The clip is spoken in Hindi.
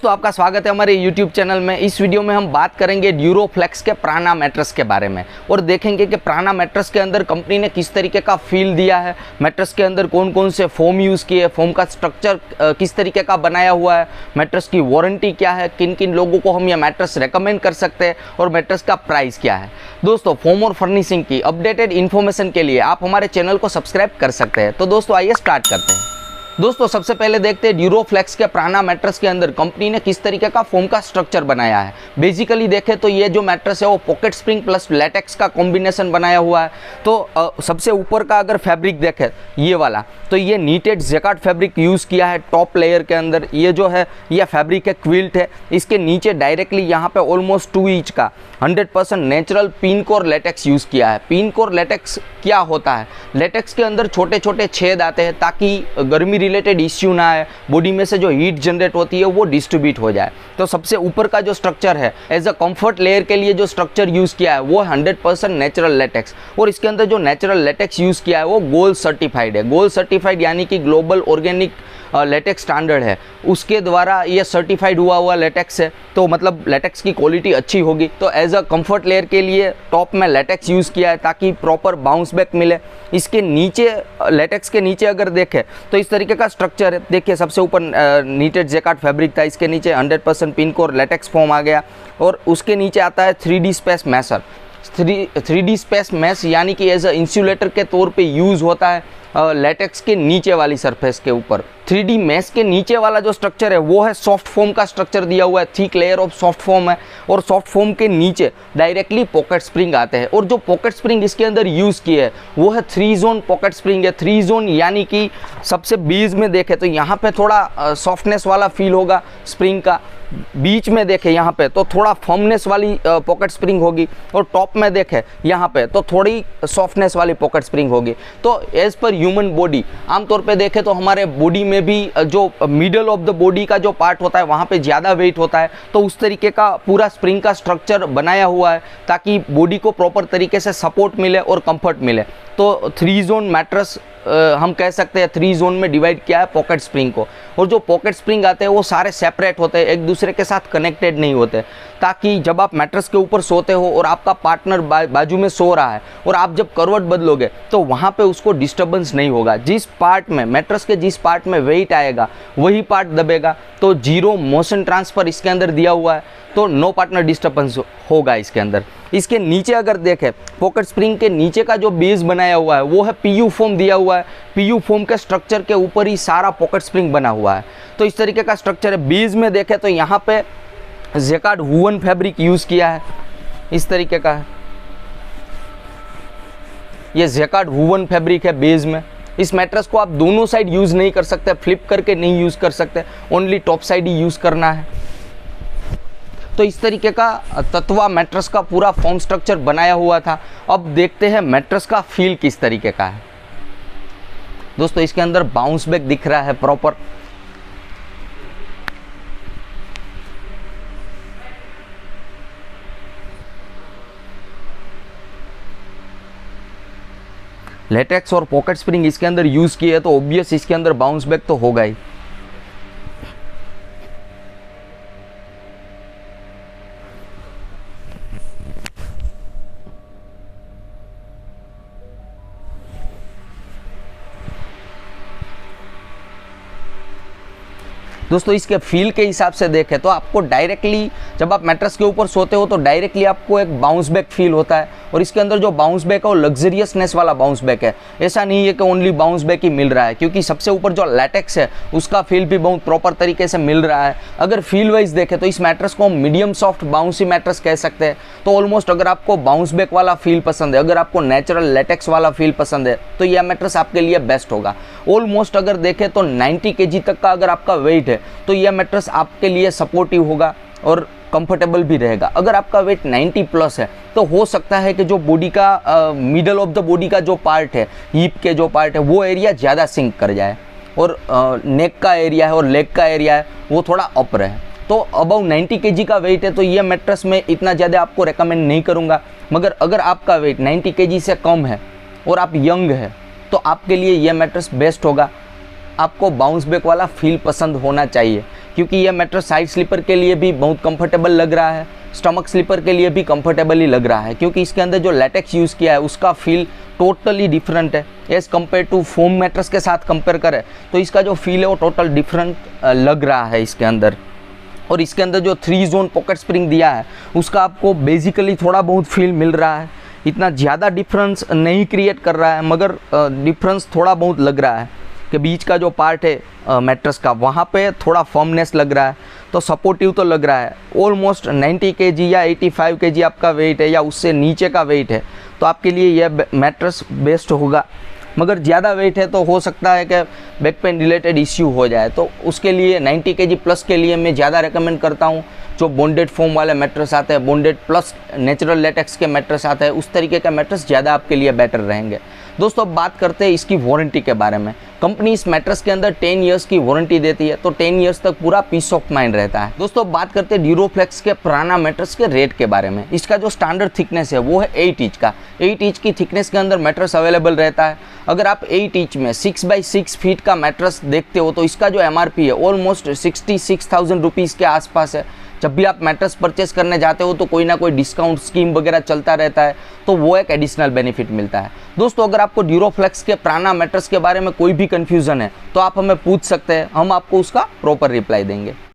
दोस्तों आपका स्वागत है हमारे YouTube चैनल में। इस वीडियो में हम बात करेंगे ड्यूरोफ्लेक्स के प्राणा मैट्रेस के बारे में और देखेंगे कि प्राणा मैट्रेस के अंदर कंपनी ने किस तरीके का फील दिया है, मैट्रेस के अंदर कौन कौन से फोम यूज़ किए, फोम का स्ट्रक्चर किस तरीके का बनाया हुआ है, मैट्रेस की वारंटी क्या है, किन किन लोगों को हम यह मैट्रेस रेकमेंड कर सकते हैं और मैट्रेस का प्राइस क्या है। दोस्तों फोम और फर्निशिंग की अपडेटेड इन्फॉर्मेशन के लिए आप हमारे चैनल को सब्सक्राइब कर सकते हैं। तो दोस्तों आइए स्टार्ट करते हैं। दोस्तों सबसे पहले देखते हैं ड्यूरोफ्लेक्स के प्राणा मैट्रेस के अंदर कंपनी ने किस तरीके का फोम का स्ट्रक्चर बनाया है। बेसिकली देखें तो ये जो मैट्रेस है वो पॉकेट स्प्रिंग प्लस लेटेक्स का कॉम्बिनेशन बनाया हुआ है। तो सबसे ऊपर का अगर फैब्रिक देखें ये वाला, तो ये नीटेड जैकार्ड फैब्रिक यूज़ किया है टॉप लेयर के अंदर। ये जो है यह फैब्रिक है क्विल्ट है। इसके नीचे डायरेक्टली यहाँ पे ऑलमोस्ट 2 इंच का 100% natural pin core latex use किया है। पिन कोर लेटेक्स क्या होता है? लेटेक्स के अंदर छोटे छोटे छेद आते हैं ताकि गर्मी रिलेटेड इश्यू ना आए, बॉडी में से जो हीट जनरेट होती है वो डिस्ट्रीब्यूट हो जाए। तो सबसे ऊपर का जो स्ट्रक्चर है एज अ कंफर्ट लेयर के लिए जो स्ट्रक्चर यूज़ किया है वो 100% नेचुरल लेटेक्स, और इसके अंदर जो नेचुरल लेटेक्स यूज़ किया है वो गोल्ड सर्टिफाइड है। गोल्ड सर्टिफाइड यानी कि ग्लोबल ऑर्गेनिक लेटेक्स स्टैंडर्ड है, उसके द्वारा ये सर्टिफाइड हुआ लेटेक्स है। तो मतलब लेटेक्स की क्वालिटी अच्छी होगी। तो एज अ कंफर्ट लेयर के लिए टॉप में लेटेक्स यूज़ किया है ताकि प्रॉपर बाउंस बैक मिले। इसके नीचे लेटेक्स के नीचे अगर देखें तो इस तरीके का स्ट्रक्चर है। देखिए सबसे ऊपर नीटेड जैकार्ड फैब्रिक था, इसके नीचे 100% पिन कोर लेटेक्स फॉर्म आ गया और उसके नीचे आता है 3D space masher. 3D space mash यानी कि एज अ इंसुलेटर के तौर पे यूज़ होता है लेटेक्स के नीचे वाली सरफेस के ऊपर। 3D मैश के नीचे वाला जो स्ट्रक्चर है वो है सॉफ्ट फोम का स्ट्रक्चर दिया हुआ है, thick layer of soft foam है। और सॉफ्ट फोम के नीचे डायरेक्टली पॉकेट स्प्रिंग आते हैं, और जो पॉकेट स्प्रिंग इसके अंदर यूज़ किए है वो है 3 जोन पॉकेट स्प्रिंग है। 3 जोन यानी कि सबसे बीच में देखें तो यहाँ पे थोड़ा सॉफ्टनेस वाला फील होगा स्प्रिंग का, बीच में देखें यहाँ पे तो थोड़ा फर्मनेस वाली पॉकेट स्प्रिंग होगी, और टॉप में देखें यहाँ पे तो थोड़ी सॉफ्टनेस वाली पॉकेट स्प्रिंग होगी। तो एज पर ह्यूमन बॉडी आमतौर पे देखें तो हमारे बॉडी में भी जो मिडल ऑफ द बॉडी का जो पार्ट होता है वहाँ पे ज़्यादा वेट होता है, तो उस तरीके का पूरा स्प्रिंग का स्ट्रक्चर बनाया हुआ है ताकि बॉडी को प्रॉपर तरीके से सपोर्ट मिले और कंफर्ट मिले। तो 3 जोन मैट्रेस हम कह सकते हैं 3 जोन में डिवाइड किया है पॉकेट स्प्रिंग को। और जो पॉकेट स्प्रिंग आते हैं वो सारे सेपरेट होते हैं, एक दूसरे के साथ कनेक्टेड नहीं होते, ताकि जब आप मैट्रेस के ऊपर सोते हो और आपका पार्टनर बाजू में सो रहा है और आप जब करवट बदलोगे तो वहाँ पे उसको डिस्टर्बेंस नहीं होगा। जिस पार्ट में मैट्रेस के जिस पार्ट में वेट आएगा वही पार्ट दबेगा। तो 0 मोशन ट्रांसफ़र इसके अंदर दिया हुआ है, तो नो पार्टनर डिस्टर्बेंस होगा इसके अंदर। इसके नीचे अगर देखें पॉकेट स्प्रिंग के नीचे का जो बेस बनाया हुआ है वो है PU फोम दिया हुआ है। PU फोम के स्ट्रक्चर के ऊपर ही सारा पॉकेट स्प्रिंग बना हुआ है। तो इस तरीके का स्ट्रक्चर है। बेस में देखें तो यहाँ पे जैकार्ड वूवन फैब्रिक यूज़ किया है, इस तरीके का है। ये जैकार्ड वूवन फैब्रिक है बेस में। इस मैट्रेस को आप दोनों साइड यूज़ नहीं कर सकते, फ्लिप करके नहीं यूज़ कर सकते, ओनली टॉप साइड ही यूज़ करना है। तो इस तरीके का तत्वा मैट्रेस का पूरा फॉर्म स्ट्रक्चर बनाया हुआ था। अब देखते हैं मैट्रेस का फील किस तरीके का है। दोस्तों इसके अंदर बाउंस बैक दिख रहा है प्रॉपर। लेटेक्स और पॉकेट स्प्रिंग इसके अंदर यूज़ किए तो ऑब्वियस इसके अंदर बाउंस बैक तो होगा ही। दोस्तों इसके फील के हिसाब से देखें तो आपको डायरेक्टली जब आप मैट्रेस के ऊपर सोते हो तो डायरेक्टली आपको एक बाउंस बैक फील होता है। और इसके अंदर जो बाउंस बैक है वो लग्जरियसनेस वाला बाउंस बैक है। ऐसा नहीं है कि ओनली बाउंस बैक ही मिल रहा है, क्योंकि सबसे ऊपर जो लेटेक्स है उसका फील भी बहुत प्रॉपर तरीके से मिल रहा है। अगर फील वाइज देखें तो इस मैट्रेस को हम मीडियम सॉफ्ट बाउंसी मैट्रेस कह सकते हैं। तो ऑलमोस्ट अगर आपको बाउंस बैक वाला फील पसंद है, अगर आपको नेचुरल लेटेक्स वाला फील पसंद है तो यह मैट्रेस आपके लिए बेस्ट होगा। ऑलमोस्ट अगर देखें तो 90 kg तक का अगर आपका वेट है तो यह मैट्रेस आपके लिए सपोर्टिव होगा और कंफर्टेबल भी रहेगा। अगर आपका वेट 90 प्लस है तो हो सकता है कि जो बॉडी का मिडल ऑफ द बॉडी का जो पार्ट है, हिप के जो पार्ट है वो एरिया ज़्यादा सिंक कर जाए, और नेक का एरिया है और लेग का एरिया है वो थोड़ा अप रहे। तो अबव 90 kg का वेट है तो ये मैट्रेस मैं इतना ज़्यादा आपको रेकमेंड नहीं करूँगा। मगर अगर आपका वेट 90 kg से कम है और आप यंग है तो आपके लिए ये मैट्रेस बेस्ट होगा। आपको बाउंस बैक वाला फील पसंद होना चाहिए, क्योंकि ये मैट्रेस साइड स्लीपर के लिए भी बहुत कंफर्टेबल लग रहा है, स्टमक स्लीपर के लिए भी कंफर्टेबल ही लग रहा है, क्योंकि इसके अंदर जो लैटेक्स यूज़ किया है उसका फील टोटली डिफरेंट है। As compare to foam mattress के साथ कंपेयर करें तो इसका जो फील है वो टोटल डिफरेंट लग रहा है इसके अंदर। और इसके अंदर जो 3 जोन पॉकेट स्प्रिंग दिया है उसका आपको बेसिकली थोड़ा बहुत फील मिल रहा है, इतना ज़्यादा डिफरेंस नहीं क्रिएट कर रहा है, मगर डिफरेंस थोड़ा बहुत लग रहा है कि बीच का जो पार्ट है मैट्रेस का वहाँ पे थोड़ा फर्मनेस लग रहा है, तो सपोर्टिव तो लग रहा है। ऑलमोस्ट 90 kg या 85 kg आपका वेट है या उससे नीचे का वेट है तो आपके लिए यह मैट्रेस बेस्ट होगा। मगर ज़्यादा वेट है तो हो सकता है कि बैक पेन रिलेटेड इश्यू हो जाए, तो उसके लिए 90 kg प्लस के लिए मैं ज़्यादा रेकमेंड करता हूँ जो बॉन्डेड फोम वाले मैट्रेस आते हैं, बॉन्डेड प्लस नेचुरल लेटेक्स के मैट्रेस आते हैं, उस तरीके का मैट्रेस ज़्यादा आपके लिए बेटर रहेंगे। दोस्तों अब बात करते हैं इसकी वारंटी के बारे में। कंपनी इस मैट्रेस के अंदर 10 ईयर्स की वारंटी देती है, तो 10 ईयर्स तक पूरा पीस ऑफ माइंड रहता है। दोस्तों अब बात करते हैं ड्यूरोफ्लेक्स के प्राना मैट्रेस के रेट के बारे में। इसका जो स्टैंडर्ड थिकनेस है वो है 8 इंच का। 8 इंच की थिकनेस के अंदर मैट्रेस अवेलेबल रहता है। अगर आप 8 इंच में 6 बाई 6 फीट का मैट्रेस देखते हो तो इसका जो MRP है ऑलमोस्ट 66,000 रुपीज़ के आसपास है। जब भी आप मैट्रेस परचेस करने जाते हो तो कोई ना कोई डिस्काउंट स्कीम वगैरह चलता रहता है, तो वो एक एडिशनल बेनिफिट मिलता है। दोस्तों अगर आपको ड्यूरोफ्लेक्स के प्राना मैट्रेस के बारे में कोई भी कन्फ्यूज़न है तो आप हमें पूछ सकते हैं, हम आपको उसका प्रॉपर रिप्लाई देंगे।